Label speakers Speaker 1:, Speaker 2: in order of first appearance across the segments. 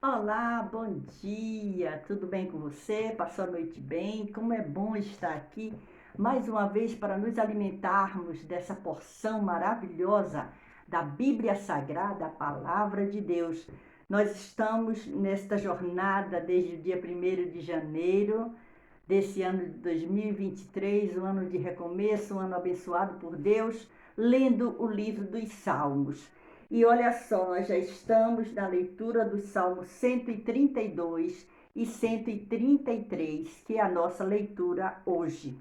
Speaker 1: Olá, bom dia, tudo bem com você? Passou a noite bem? Como é bom estar aqui mais uma vez para nos alimentarmos dessa porção maravilhosa da Bíblia Sagrada, a Palavra de Deus. Nós estamos nesta jornada desde o dia 1º de janeiro desse ano de 2023, um ano de recomeço, um ano abençoado por Deus, lendo o livro dos Salmos. E olha só, nós já estamos na leitura dos Salmos 132 e 133, que é a nossa leitura hoje.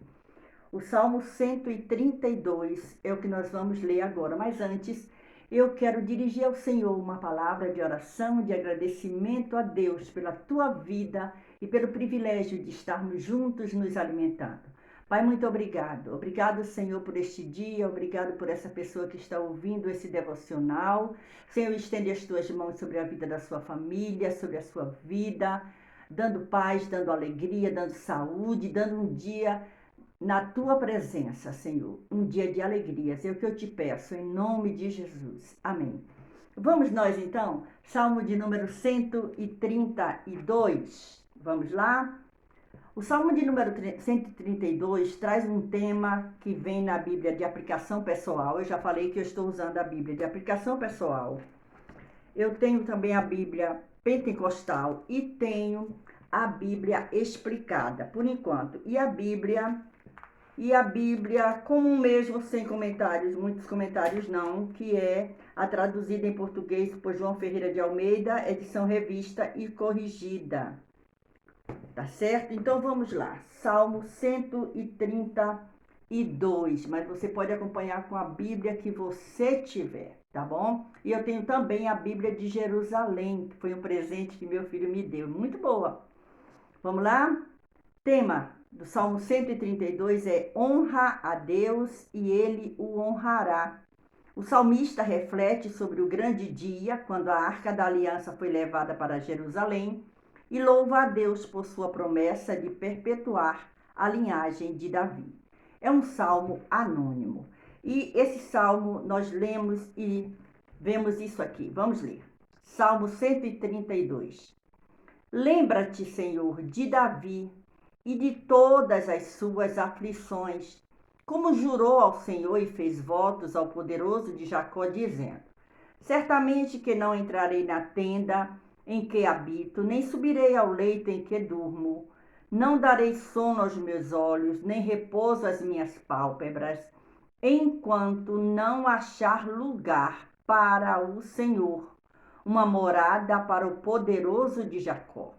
Speaker 1: O Salmo 132 é o que nós vamos ler agora, mas antes eu quero dirigir ao Senhor uma palavra de oração, de agradecimento a Deus pela tua vida e pelo privilégio de estarmos juntos nos alimentando. Pai, muito obrigado. Obrigado, Senhor, por este dia. Obrigado por essa pessoa que está ouvindo esse devocional. Senhor, estende as tuas mãos sobre a vida da sua família, sobre a sua vida, dando paz, dando alegria, dando saúde, dando um dia na tua presença, Senhor, um dia de alegrias. É o que eu te peço, em nome de Jesus. Amém. Vamos nós então, Salmo de número 132. Vamos lá? O Salmo de número 132 traz um tema que vem na Bíblia de aplicação pessoal. Eu já falei que eu estou usando a Bíblia de aplicação pessoal. Eu tenho também a Bíblia pentecostal e tenho a Bíblia explicada, por enquanto. E a Bíblia comum mesmo, sem comentários, muitos comentários não, que é a traduzida em português por João Ferreira de Almeida, edição revista e corrigida. Tá certo? Então vamos lá. Salmo 132, mas você pode acompanhar com a Bíblia que você tiver, tá bom? E eu tenho também a Bíblia de Jerusalém, que foi um presente que meu filho me deu. Muito boa. Vamos lá? Tema do Salmo 132 é honra a Deus e ele o honrará. O salmista reflete sobre o grande dia, quando a Arca da Aliança foi levada para Jerusalém, e louva a Deus por sua promessa de perpetuar a linhagem de Davi. É um salmo anônimo. E esse salmo nós lemos e vemos isso aqui. Vamos ler. Salmo 132. Lembra-te, Senhor, de Davi e de todas as suas aflições, como jurou ao Senhor e fez votos ao poderoso de Jacó, dizendo: certamente que não entrarei na tenda em que habito, nem subirei ao leito em que durmo. Não darei sono aos meus olhos, nem repouso às minhas pálpebras, enquanto não achar lugar para o Senhor, uma morada para o poderoso de Jacó.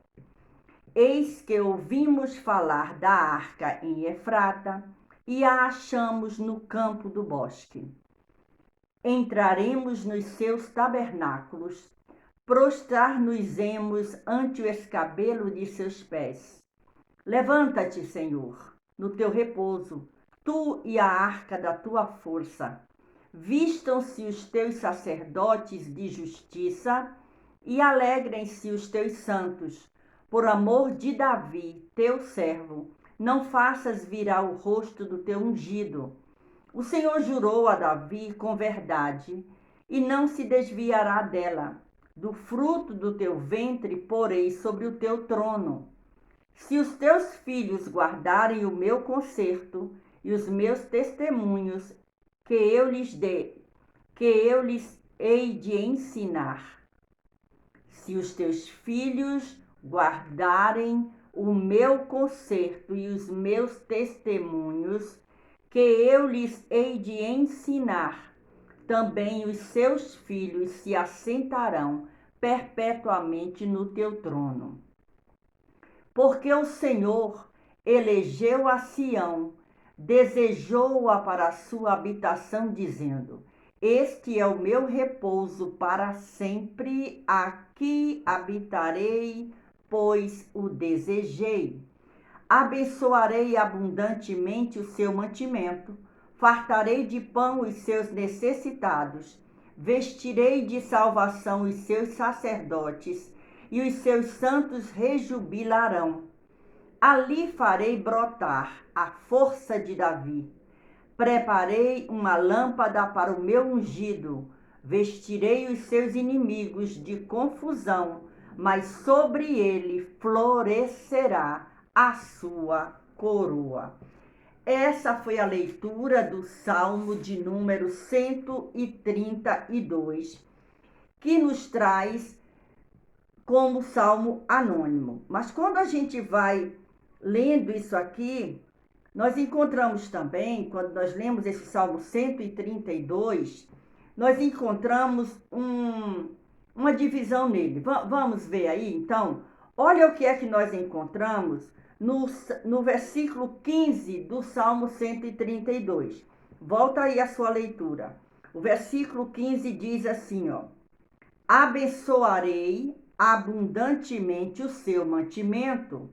Speaker 1: Eis que ouvimos falar da arca em Efrata e a achamos no campo do bosque. Entraremos nos seus tabernáculos, prostrar-nos-emos ante o escabelo de seus pés. Levanta-te, Senhor, no teu repouso, tu e a arca da tua força. Vistam-se os teus sacerdotes de justiça e alegrem-se os teus santos. Por amor de Davi, teu servo, não faças virar o rosto do teu ungido. O Senhor jurou a Davi com verdade, e não se desviará dela. Do fruto do teu ventre porei sobre o teu trono. Se os teus filhos guardarem o meu concerto e os meus testemunhos que eu lhes hei de ensinar. Se os teus filhos guardarem o meu concerto e os meus testemunhos, que eu lhes hei de ensinar, também os seus filhos se assentarão perpetuamente no teu trono. Porque o Senhor elegeu a Sião, desejou-a para a sua habitação, dizendo: este é o meu repouso para sempre, aqui habitarei, pois o desejei. Abençoarei abundantemente o seu mantimento, fartarei de pão os seus necessitados, vestirei de salvação os seus sacerdotes, e os seus santos rejubilarão. Ali farei brotar a força de Davi. Preparei uma lâmpada para o meu ungido, vestirei os seus inimigos de confusão, mas sobre ele florescerá a sua coroa. Essa foi a leitura do Salmo de número 132, que nos traz como salmo anônimo. Mas quando a gente vai lendo isso aqui, nós encontramos também, quando nós lemos esse Salmo 132, nós encontramos uma divisão nele. Vamos ver aí, então? Olha o que é que nós encontramos no versículo 15 do Salmo 132. Volta aí a sua leitura. O versículo 15 diz assim, ó: abençoarei abundantemente o seu mantimento,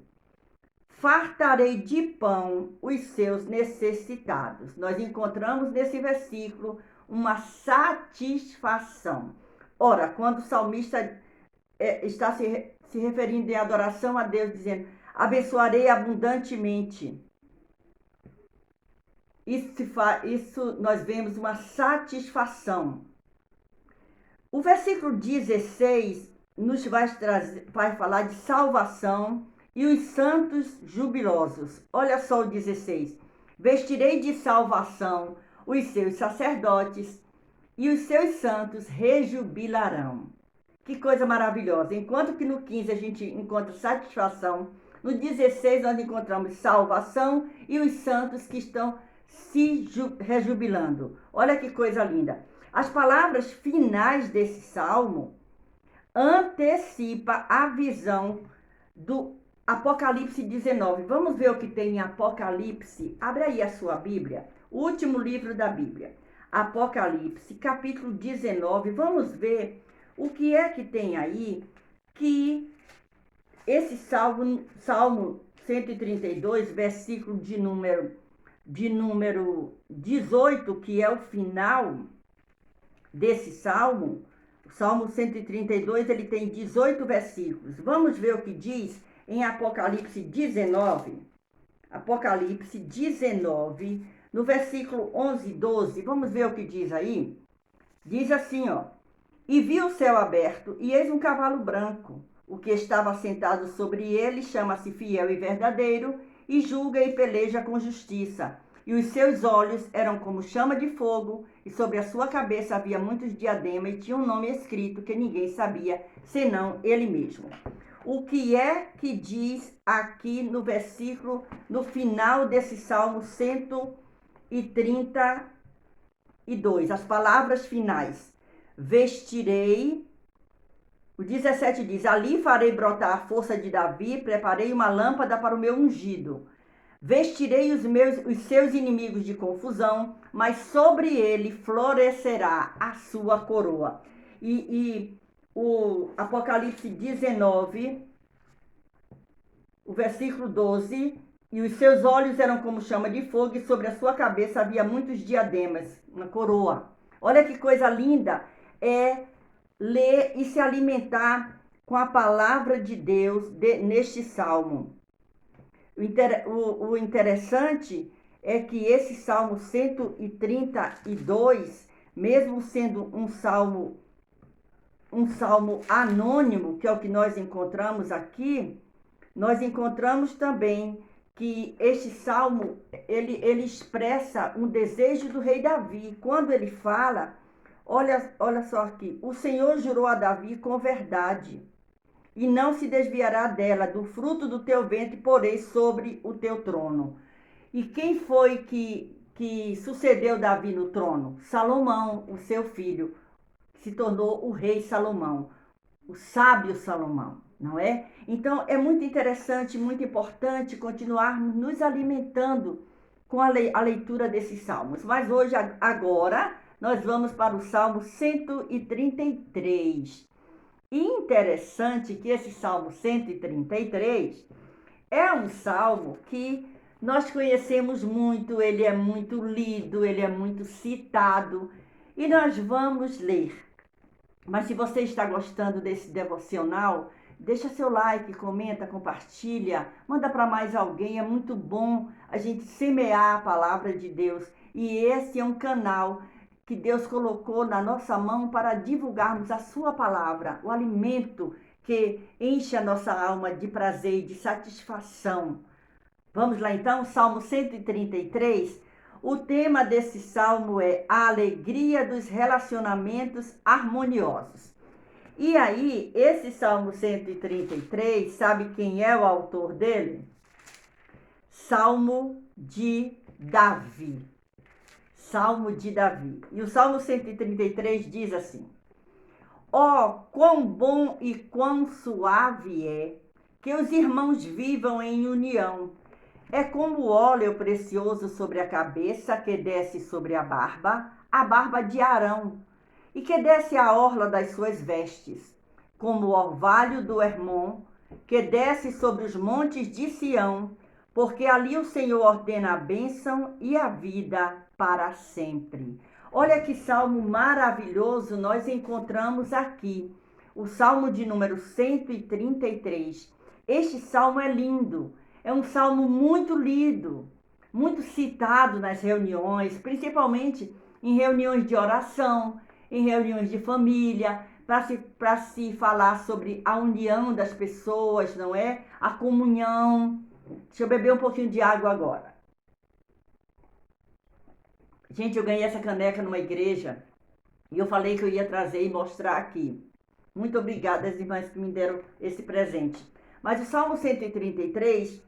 Speaker 1: fartarei de pão os seus necessitados. Nós encontramos nesse versículo uma satisfação. Ora, quando o salmista está se referindo em adoração a Deus, dizendo, abençoarei abundantemente. Isso nós vemos uma satisfação. O versículo 16 nos vai falar de salvação e os santos jubilosos. Olha só o 16. Vestirei de salvação os seus sacerdotes e os seus santos rejubilarão. Que coisa maravilhosa. Enquanto que no 15 a gente encontra satisfação, no 16 nós encontramos salvação e os santos que estão se rejubilando. Olha que coisa linda. As palavras finais desse salmo antecipa a visão do Apocalipse 19. Vamos ver o que tem em Apocalipse. Abre aí a sua Bíblia, o último livro da Bíblia. Apocalipse, capítulo 19. Vamos ver o que é que tem aí que esse Salmo 132, versículo de número 18, que é o final desse salmo. O Salmo 132, ele tem 18 versículos. Vamos ver o que diz em Apocalipse 19. Apocalipse 19, no versículo 11 e 12. Vamos ver o que diz aí. Diz assim, ó: e vi o céu aberto, e eis um cavalo branco. O que estava sentado sobre ele chama-se Fiel e Verdadeiro, e julga e peleja com justiça. E os seus olhos eram como chama de fogo, e sobre a sua cabeça havia muitos diademas, e tinha um nome escrito que ninguém sabia, senão ele mesmo. O que é que diz aqui no versículo, no final desse Salmo 132, as palavras finais: vestirei. O 17 diz: ali farei brotar a força de Davi, preparei uma lâmpada para o meu ungido. Vestirei os seus inimigos de confusão, mas sobre ele florescerá a sua coroa. E o Apocalipse 19, o versículo 12, e os seus olhos eram como chama de fogo, e sobre a sua cabeça havia muitos diademas, uma coroa. Olha que coisa linda é ler e se alimentar com a palavra de Deus neste salmo. O interessante é que esse Salmo 132, mesmo sendo um salmo anônimo, que é o que nós encontramos aqui, nós encontramos também que este salmo, ele expressa um desejo do rei Davi. Quando ele fala, olha só aqui: o Senhor jurou a Davi com verdade, e não se desviará dela, do fruto do teu ventre porei sobre o teu trono. E quem foi que sucedeu Davi no trono? Salomão, o seu filho, se tornou o rei Salomão, o sábio Salomão, não é? Então é muito interessante, muito importante continuarmos nos alimentando com a leitura desses salmos. Mas hoje, agora, nós vamos para o Salmo 133. E interessante que esse Salmo 133 é um salmo que nós conhecemos muito, ele é muito lido, ele é muito citado, e nós vamos ler. Mas se você está gostando desse devocional, deixa seu like, comenta, compartilha, manda para mais alguém. É muito bom a gente semear a palavra de Deus, e esse é um canal que Deus colocou na nossa mão para divulgarmos a sua palavra, o alimento que enche a nossa alma de prazer e de satisfação. Vamos lá então, Salmo 133. O tema desse salmo é a alegria dos relacionamentos harmoniosos. E aí, esse Salmo 133, sabe quem é o autor dele? Salmo de Davi. Salmo de Davi. E o Salmo 133 diz assim: ó, quão bom e quão suave é que os irmãos vivam em união. É como óleo precioso sobre a cabeça que desce sobre a barba de Arão, e que desce a orla das suas vestes, como o orvalho do Hermon, que desce sobre os montes de Sião, porque ali o Senhor ordena a bênção e a vida para sempre. Olha que salmo maravilhoso nós encontramos aqui. O salmo de número 133. Este salmo é lindo. É um salmo muito lido, muito citado nas reuniões, principalmente em reuniões de oração, em reuniões de família, para se falar sobre a união das pessoas, não é? A comunhão. Deixa eu beber um pouquinho de água agora. Gente, eu ganhei essa caneca numa igreja e eu falei que eu ia trazer e mostrar aqui. Muito obrigada às irmãs que me deram esse presente. Mas o Salmo 133,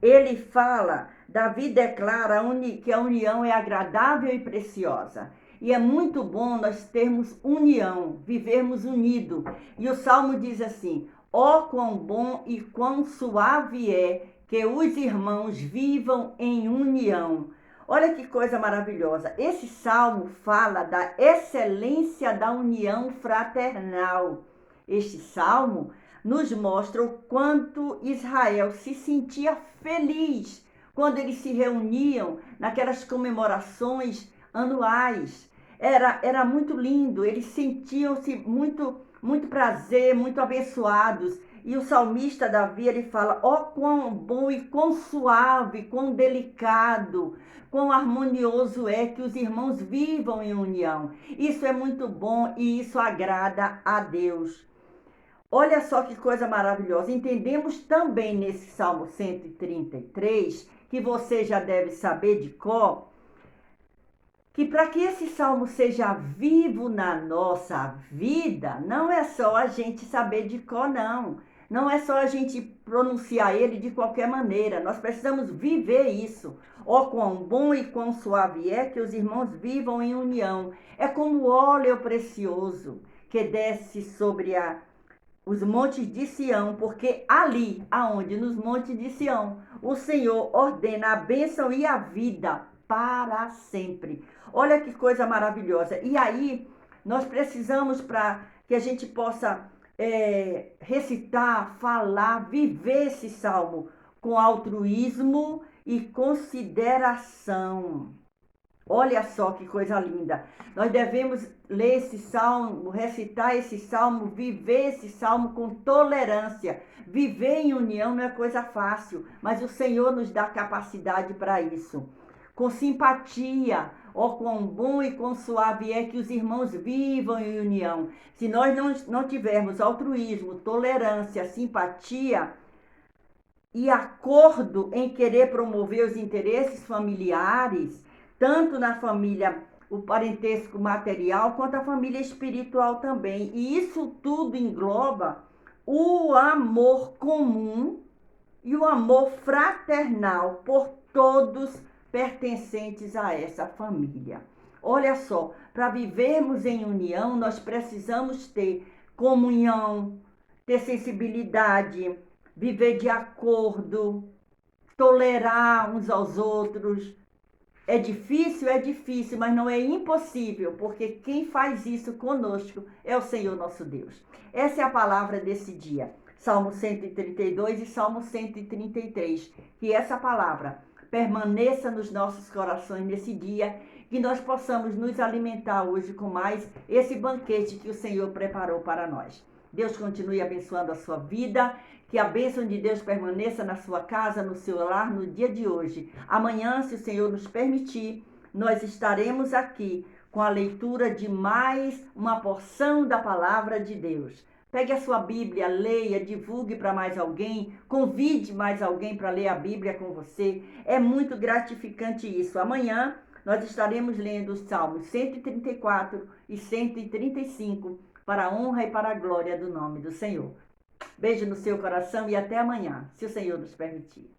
Speaker 1: ele fala, Davi declara que a união é agradável e preciosa. E é muito bom nós termos união, vivermos unido. E o Salmo diz assim: ó, quão bom e quão suave é que os irmãos vivam em união. Olha que coisa maravilhosa. Esse salmo fala da excelência da união fraternal. Este salmo nos mostra o quanto Israel se sentia feliz quando eles se reuniam naquelas comemorações anuais. Era muito lindo, eles sentiam-se muito prazer, muito abençoados. E o salmista Davi, ele fala: ó, quão bom e quão suave, quão delicado, quão harmonioso é que os irmãos vivam em união. Isso é muito bom e isso agrada a Deus. Olha só que coisa maravilhosa. Entendemos também nesse Salmo 133, que você já deve saber de cor, que para que esse salmo seja vivo na nossa vida, não é só a gente saber de cor, não. Não é só a gente pronunciar ele de qualquer maneira. Nós precisamos viver isso. Ó, quão bom e quão suave é que os irmãos vivam em união. É como óleo precioso que desce sobre os montes de Sião, porque ali, aonde? Nos montes de Sião, o Senhor ordena a bênção e a vida para sempre. Olha que coisa maravilhosa. E aí, nós precisamos, para que a gente possa recitar, falar, viver esse salmo com altruísmo e consideração. Olha só que coisa linda. Nós devemos ler esse salmo, recitar esse salmo, viver esse salmo com tolerância. Viver em união não é coisa fácil, mas o Senhor nos dá capacidade para isso. Com simpatia, ó, quão bom e quão suave é que os irmãos vivam em união. Se nós não tivermos altruísmo, tolerância, simpatia e acordo em querer promover os interesses familiares, tanto na família, o parentesco material, quanto a família espiritual também. E isso tudo engloba o amor comum e o amor fraternal por todos pertencentes a essa família. Olha só, para vivermos em união, nós precisamos ter comunhão, ter sensibilidade, viver de acordo, tolerar uns aos outros. É difícil, mas não é impossível, porque quem faz isso conosco é o Senhor nosso Deus. Essa é a palavra desse dia, Salmo 132 e Salmo 133. Que essa palavra permaneça nos nossos corações nesse dia, que nós possamos nos alimentar hoje com mais esse banquete que o Senhor preparou para nós. Deus continue abençoando a sua vida, que a bênção de Deus permaneça na sua casa, no seu lar, no dia de hoje. Amanhã, se o Senhor nos permitir, nós estaremos aqui com a leitura de mais uma porção da palavra de Deus. Pegue a sua Bíblia, leia, divulgue para mais alguém, convide mais alguém para ler a Bíblia com você. É muito gratificante isso. Amanhã nós estaremos lendo os Salmos 134 e 135 para a honra e para a glória do nome do Senhor. Beijo no seu coração e até amanhã, se o Senhor nos permitir.